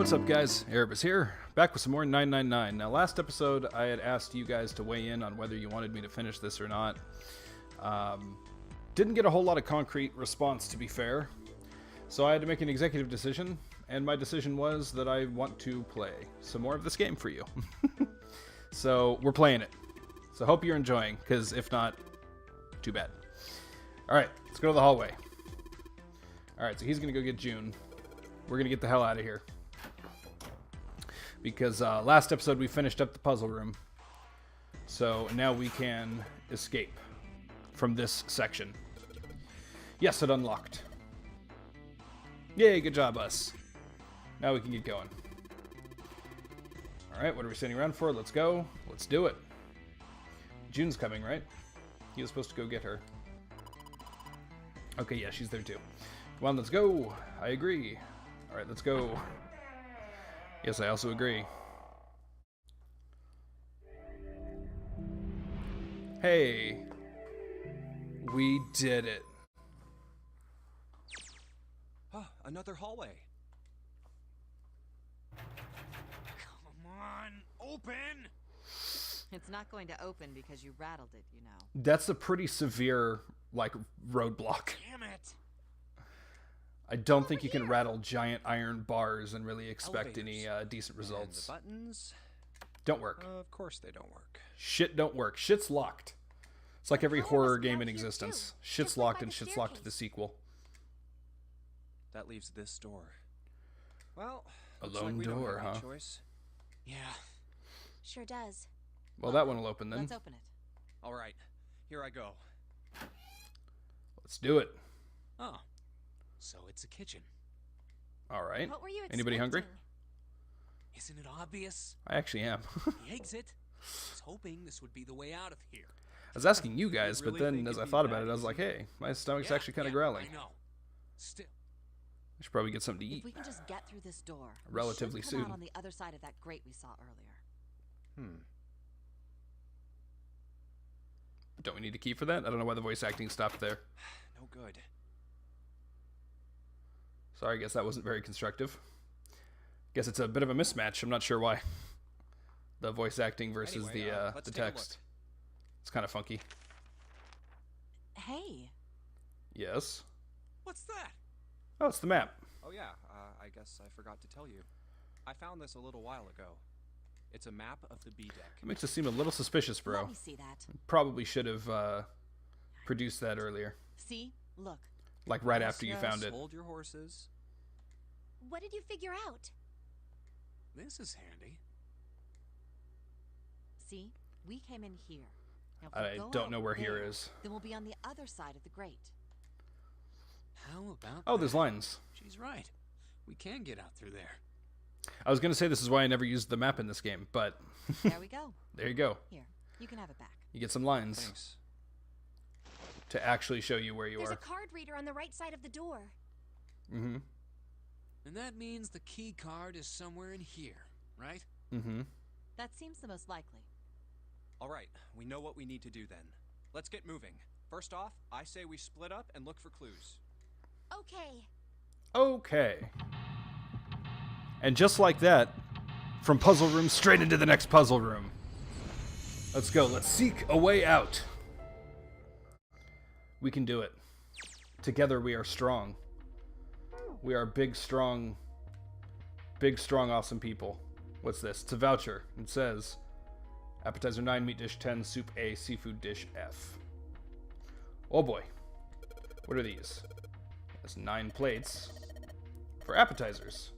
What's up, guys? Erebus here, back with some more 999. Now, last episode, I had asked you guys to weigh in on whether you wanted me to finish this or not. Didn't get a whole lot of concrete response, to be fair. So I had to make an executive decision, and my decision was that I want to play some more of this game for you. So, we're playing it. So hope you're enjoying, because if not, too bad. Alright, let's go to the hallway. Alright, so he's going to go get June. We're going to get the hell out of here. Because last episode we finished up the puzzle room. So now we can escape from this section. Yes, it unlocked. Yay, good job, us. Now we can get going. Alright, what are we standing around for? Let's go. Let's do it. June's coming, right? He was supposed to go get her. Okay, yeah, she's there too. Come on, let's go. I agree. Alright, let's go. Yes, I also agree. Hey. We did it. Oh, another hallway. Come on, open! It's not going to open because you rattled it, you know. That's a pretty severe, like, roadblock. Damn it! I don't think you can rattle giant iron bars and really expect any decent results. And the buttons Don't work. Of course they don't work. Shit don't work. Shit's locked. It's like every horror game in existence. Shit's locked and shit's locked to the sequel. That leaves this door. Well, A looks like lone we don't door, have any huh? choice. Yeah. Sure does. Well, that one will open then. Let's open it. All right, here I go. Let's do it. Oh, so it's a kitchen. All right. What were you Anybody hungry? expecting? Isn't it obvious? I actually am. The exit. I was hoping this would be the way out of here. I was asking you guys, really but then think as I it'd be thought that about it, I was easy? like, hey, my stomach's Yeah, actually kind of yeah, growling. I know. Still, I should probably get something to If eat. we can just get through this door, we Relatively should come soon. out on the other side of that grate we saw earlier. Don't we need a key for that? I don't know why the voice acting stopped there. no good. Sorry, I guess that wasn't very constructive. Guess it's a bit of a mismatch. I'm not sure why. The voice acting versus Anyway, let's the take a look. text. It's kind of funky. Hey, Yes. What's that? Oh, it's the map. Oh yeah, I guess I forgot to tell you. I found this a little while ago. It's a map of the B deck. It makes us seem a little suspicious, bro. let me see that. Probably should have produced that earlier. See? Look. Like right Yes, after you yes, found it. Hold your horses. What did you figure out? This is handy. See? We came in here. Now, if we I go don't know out where here there, is. Then we'll be on the other side of the grate. How about Oh, there's that? lines. She's right. We can get out through there. I was going to say this is why I never used the map in this game, but There we go. there you go. Here, you can have it back. You get some lines Thanks. to actually show you where you There's are. a card reader on the right side of the door. Mm-hmm. And that means the key card is somewhere in here, right? Mm-hmm. That seems the most likely. All right, we know what we need to do then. Let's get moving. First off, I say we split up and look for clues. Okay. Okay. And just like that, from puzzle room straight into the next puzzle room. Let's go. Let's seek a way out. We can do it. Together we are strong. We are big, strong, awesome people. What's this? It's a voucher. It says, appetizer 9, meat dish 10, soup A, seafood dish F. Oh boy. What are these? That's 9 plates for appetizers.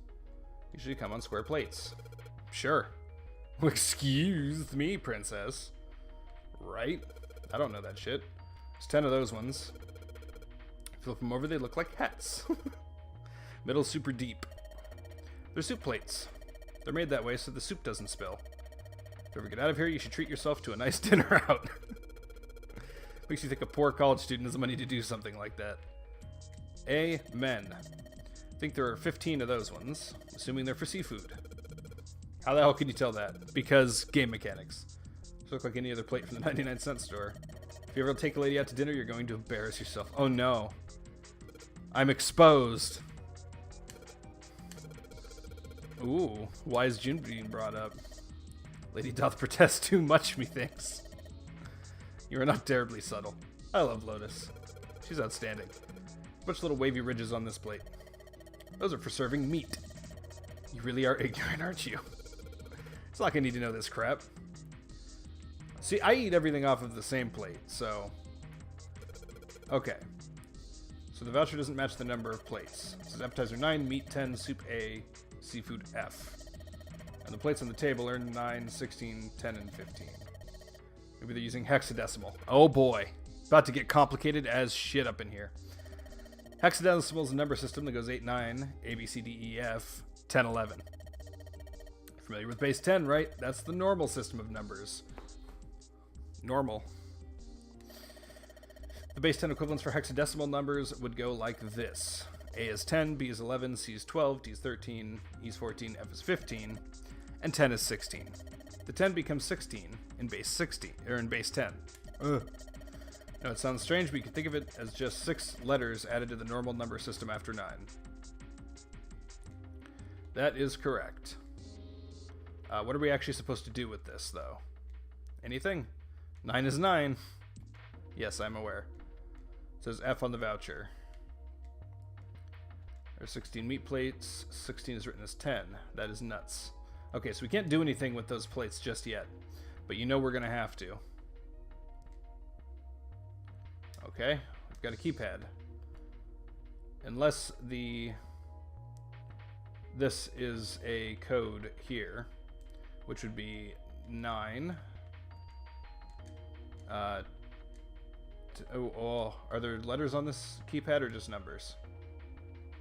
Usually come on square plates. Sure. Excuse me, princess. Right? I don't know that shit. There's 10 of those ones. Flip them over, they look like hats. Middle super deep. They're soup plates. They're made that way so the soup doesn't spill. If you ever get out of here, you should treat yourself to a nice dinner out. Makes you think a poor college student has the money to do something like that. Amen. I think there are 15 of those ones, assuming they're for seafood. How the hell can you tell that? Because game mechanics. They look like any other plate from the 99-cent store. If you ever take a lady out to dinner, you're going to embarrass yourself. Oh no. I'm exposed. Ooh, why is June being brought up? Lady doth protest too much, methinks. You are not terribly subtle. I love Lotus. She's outstanding. Bunch of little wavy ridges on this plate. Those are for serving meat. You really are ignorant, aren't you? It's like I need to know this crap. See, I eat everything off of the same plate, so... Okay. So the voucher doesn't match the number of plates. It says appetizer 9, meat 10, soup A, seafood F. And the plates on the table are 9, 16, 10, and 15. Maybe they're using hexadecimal. Oh boy. About to get complicated as shit up in here. Hexadecimal is a number system that goes 8, 9, A, B, C, D, E, F, 10, 11. Familiar with base 10, right? That's the normal system of numbers. Normal. The base 10 equivalents for hexadecimal numbers would go like this. A is 10, B is 11, C is 12, D is 13, E is 14, F is 15, and 10 is 16. The 10 becomes 16 in base 60, or in base 10. Ugh. Now it sounds strange, but you can think of it as just 6 letters added to the normal number system after 9. That is correct. What are we actually supposed to do with this, though? Anything? 9 is 9. Yes, I'm aware. It says F on the voucher. There's 16 meat plates. 16 is written as 10. That is nuts. Okay, so we can't do anything with those plates just yet. But you know we're going to have to. Okay, we've got a keypad. Unless this is a code here, which would be 9. Are there letters on this keypad or just numbers?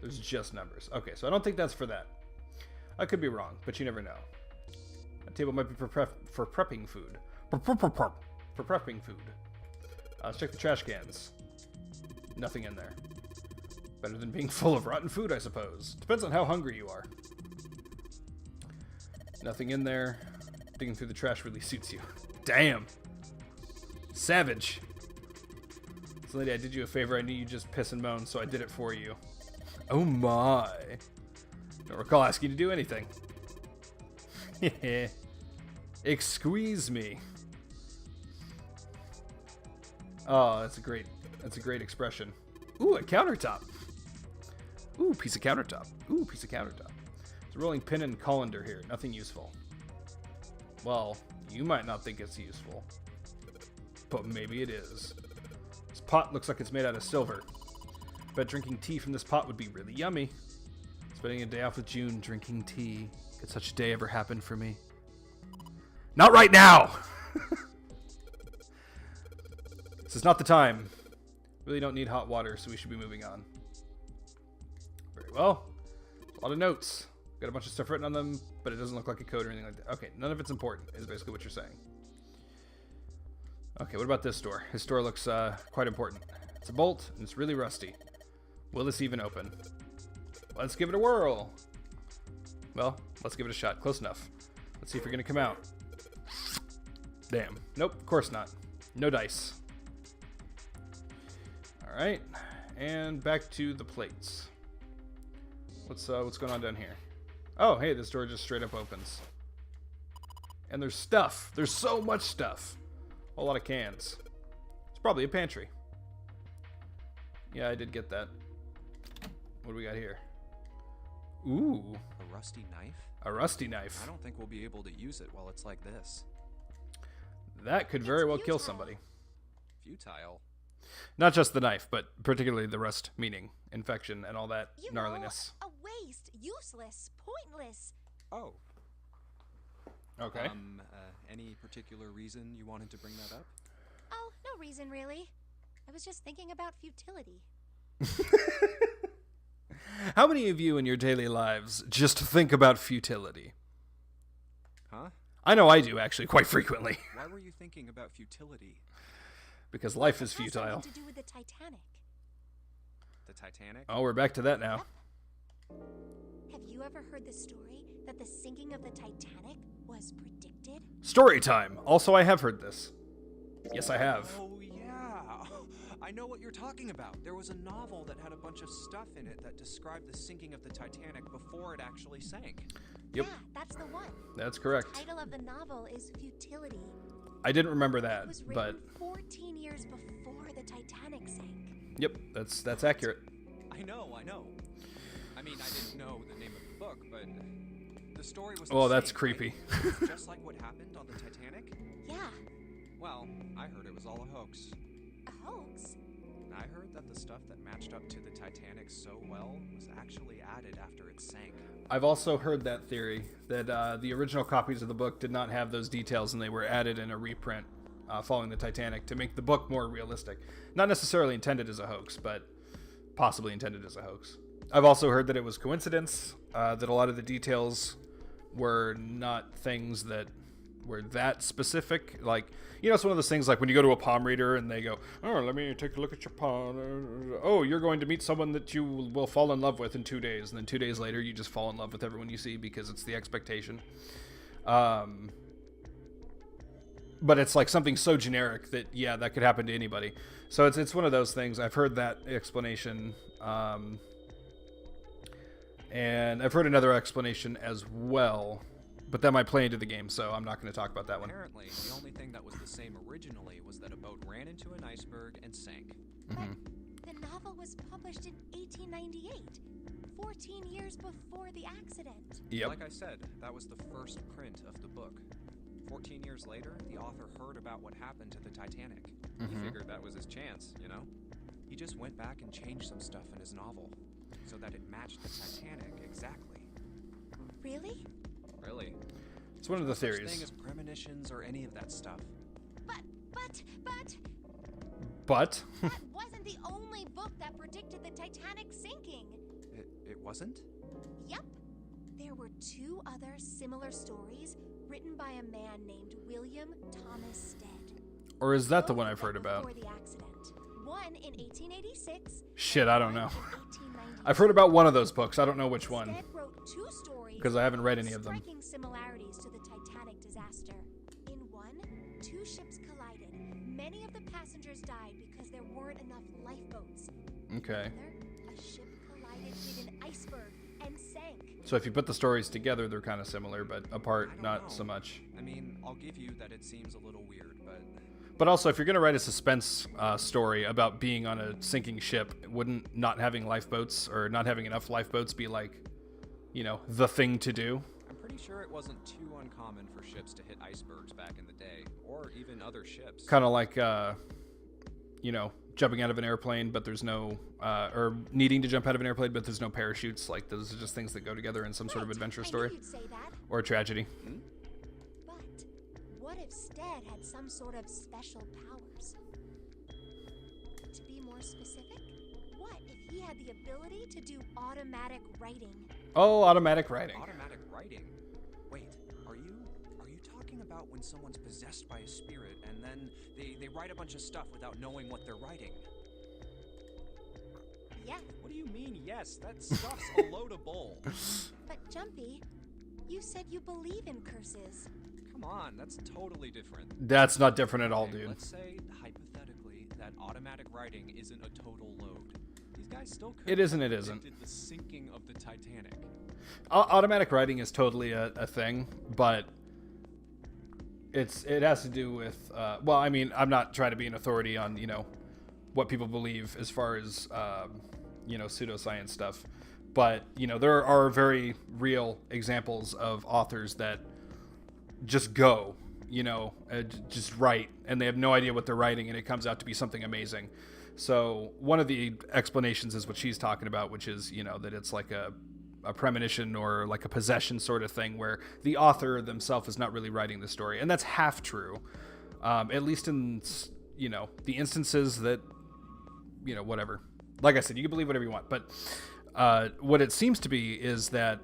There's just numbers. Okay, so I don't think that's for that. I could be wrong, but you never know. A table might be for prepping food. For prepping food. Let's check the trash cans. Nothing in there. Better than being full of rotten food, I suppose. Depends on how hungry you are. Nothing in there. Digging through the trash really suits you. Damn. Savage. So, lady, I did you a favor. I knew you'd just piss and moan, so I did it for you. Oh my. Don't recall asking you to do anything. Excuse me. Oh, that's a great expression. Ooh, a countertop. Ooh, piece of countertop. Ooh, piece of countertop. There's a rolling pin and colander here. Nothing useful. Well, you might not think it's useful, but maybe it is. This pot looks like it's made out of silver. Bet drinking tea from this pot would be really yummy. Spending a day off with June drinking tea. Could such a day ever happen for me? Not right now! This is not the time. Really don't need hot water, so we should be moving on. Very well. A lot of notes. Got a bunch of stuff written on them, but it doesn't look like a code or anything like that. Okay, none of it's important, is basically what you're saying. Okay, what about this door? This door looks quite important. It's a bolt, and it's really rusty. Will this even open? Let's give it a whirl. Well, let's give it a shot. Close enough. Let's see if you're going to come out. Damn. Nope, of course not. No dice. Alright, and back to the plates. What's going on down here? Oh, hey, this door just straight up opens. And there's stuff. There's so much stuff. A lot of cans. It's probably a pantry. Yeah, I did get that. What do we got here? Ooh. A rusty knife? A rusty knife. I don't think we'll be able to use it while it's like this. That could very well kill somebody. Futile? Not just the knife, but particularly the rust, meaning infection and all that gnarliness. A waste, useless, pointless. Oh. Okay. Any particular reason you wanted to bring that up? Oh, no reason really. I was just thinking about futility. How many of you in your daily lives just think about futility? Huh? I know I do, actually, quite frequently. Why were you thinking about futility? Because life is It has futile. something to do with the Titanic. The Titanic? Oh, we're back to that now. Have you ever heard the story that the sinking of the Titanic was predicted? Story time. Also, I have heard this. Yes, I have. Oh, yeah. I I know what you're talking about. There was a novel that had a bunch of stuff in it that described the sinking of the Titanic before it actually sank. Yep. Yeah, that's the one. That's correct. The title of the novel is Futility. I didn't remember It that, was but written 14 years before the Titanic sank. yep, that's accurate. I know. I mean, I didn't know the name of the book, but the story was the Oh, that's same, creepy. right? It was just like what happened on the Titanic? Yeah, Well, I heard it was all a hoax. a hoax. I heard that the stuff that matched up to the Titanic so well was actually added after it sank. I've also heard that theory, that the original copies of the book did not have those details and they were added in a reprint following the Titanic to make the book more realistic. Not necessarily intended as a hoax, but possibly intended as a hoax. I've also heard that it was coincidence, that a lot of the details were not things that were that specific. Like, you know, it's one of those things like when you go to a palm reader and they go, oh, let me take a look at your palm. Oh, you're going to meet someone that you will fall in love with in 2 days. And then 2 days later, you just fall in love with everyone you see because it's the expectation. But it's like something so generic that, yeah, that could happen to anybody. So it's one of those things. I've heard that explanation. And I've heard another explanation as well. But that might play into the game, so I'm not going to talk about that one. Apparently, the only thing that was the same originally was that a boat ran into an iceberg and sank. Mm-hmm. But the novel was published in 1898, 14 years before the accident. Yep. Like I said, that was the first print of the book. 14 years later, the author heard about what happened to the Titanic. He figured that was his chance, you know? He just went back and changed some stuff in his novel so that it matched the Titanic exactly. Really? Really? It's one of the Such theories. thing as premonitions or any of that stuff. But But that wasn't the only book that predicted the Titanic sinking. It wasn't? Yep. There were 2 other similar stories written by a man named William Thomas Stead. or is that the Both one I've heard right about? Before the accident. One in 1886. Shit, I don't know. one in 1892. I've heard about one of those books. I don't know which one. Stead wrote 2 stories 'Cause I haven't read any with of them. Striking similarities to the Titanic disaster. In one, 2 ships collided. Many of the passengers died because there weren't enough lifeboats. Okay. Another, a ship collided with an iceberg and sank. So if you put the stories together, they're kind of similar, but apart, I don't not know. so much. I mean, I'll give you that it seems a little weird, but But also, if you're going to write a suspense story about being on a sinking ship, wouldn't not having lifeboats or not having enough lifeboats be like, you know, the thing to do? I'm pretty sure it wasn't too uncommon for ships to hit icebergs back in the day, or even other ships. Kind of like, you know, jumping out of an airplane, but there's no, or needing to jump out of an airplane, but there's no parachutes. Like, those are just things that go together in some sort of Right, adventure I knew story you'd say that. or a tragedy. But what if Stead had some sort of special powers? To be more specific, what if he had the ability to do automatic writing? Oh, automatic writing. Automatic writing? Wait, are you talking about when someone's possessed by a spirit and then they write a bunch of stuff without knowing what they're writing? Yeah, What do you mean, yes? That stuff's a load of bull. but Jumpy, you said you believe in curses. Come on, that's totally different. That's not different at all, Okay, dude. Let's say, hypothetically, that automatic writing isn't a total load. These guys still could It isn't, it isn't. the sinking of the Titanic. Automatic writing is totally a thing, but it has to do with well, I mean, I'm not trying to be an authority on, you know, what people believe as far as you know, pseudoscience stuff, but you know, there are very real examples of authors that just go, you know, just write, and they have no idea what they're writing, and it comes out to be something amazing. So one of the explanations is what she's talking about, which is, you know, that it's like a premonition or like a possession sort of thing where the author themselves is not really writing the story. And that's half true, at least in, you know, the instances that, you know, whatever. Like I said, you can believe whatever you want. But what it seems to be is that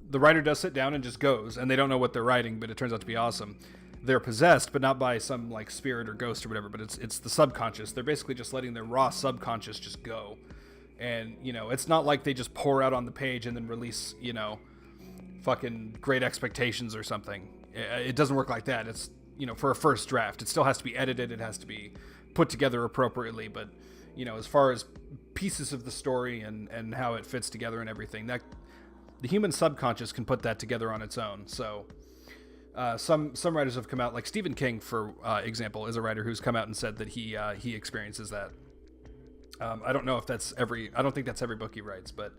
the writer does sit down and just goes, and they don't know what they're writing, but it turns out to be awesome. They're possessed, but not by some like spirit or ghost or whatever, but it's the subconscious. They're basically just letting their raw subconscious just go. And, you know, it's not like they just pour out on the page and then release, you know, fucking Great Expectations or something. It doesn't work like that. It's, you know, for a first draft. It still has to be edited. It has to be put together appropriately, but, you know, as far as pieces of the story and how it fits together and everything, that the human subconscious can put that together on its own. So some writers have come out, like Stephen King, for example, is a writer who's come out and said that he experiences that. I don't know if that's I don't think that's every book he writes, but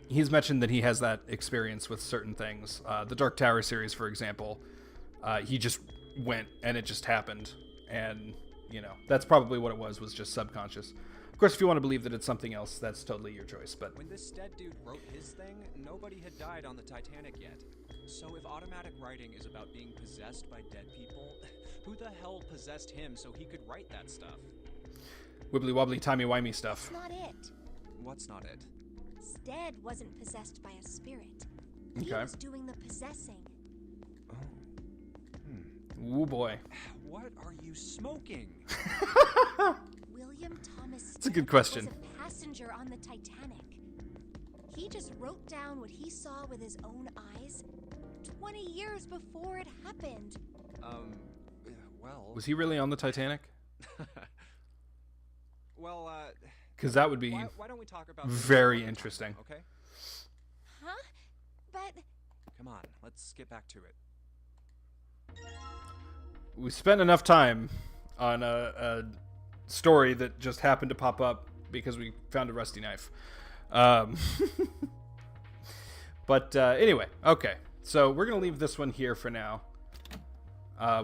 he's mentioned that he has that experience with certain things. The Dark Tower series, for example, he just went and it just happened. And, you know, that's probably what it was just subconscious. Of course, if you want to believe that it's something else, that's totally your choice. But when this Stead dude wrote his thing, nobody had died on the Titanic yet. So if automatic writing is about being possessed by dead people, who the hell possessed him so he could write that stuff? Wibbly wobbly timey wimey stuff. That's not it. What's not it? Stead wasn't possessed by a spirit. He Okay. was doing the possessing. Ooh boy. What are you smoking? William Thomas Stead That's a good question. was a passenger on the Titanic. He just wrote down what he saw with his own eyes 20 years before it happened. Well... Was he really on the Titanic? Well, Because that would be why don't we talk about this very another time, interesting. Okay? Huh? But Come on, let's get back to it. We spent enough time on a story that just happened to pop up because we found a rusty knife. But anyway, okay. So we're going to leave this one here for now.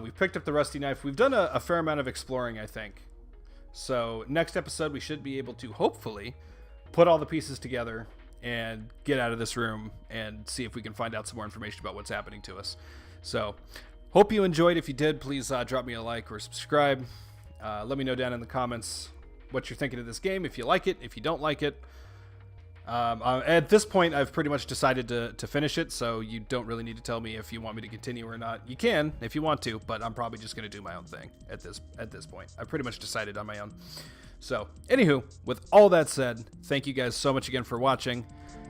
We've picked up the rusty knife. We've done a fair amount of exploring, I think. So next episode, we should be able to, hopefully, put all the pieces together and get out of this room and see if we can find out some more information about what's happening to us. So hope you enjoyed. If you did, please drop me a like or subscribe. Let me know down in the comments what you're thinking of this game, if you like it, if you don't like it. At this point, I've pretty much decided to finish it, so you don't really need to tell me if you want me to continue or not. You can, if you want to, but I'm probably just going to do my own thing at this point. I've pretty much decided on my own. So, anywho, with all that said, thank you guys so much again for watching.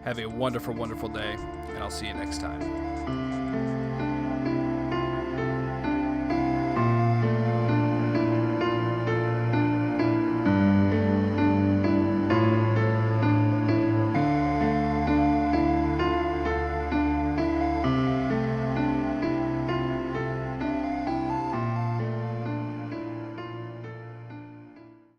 Have a wonderful, wonderful day, and I'll see you next time.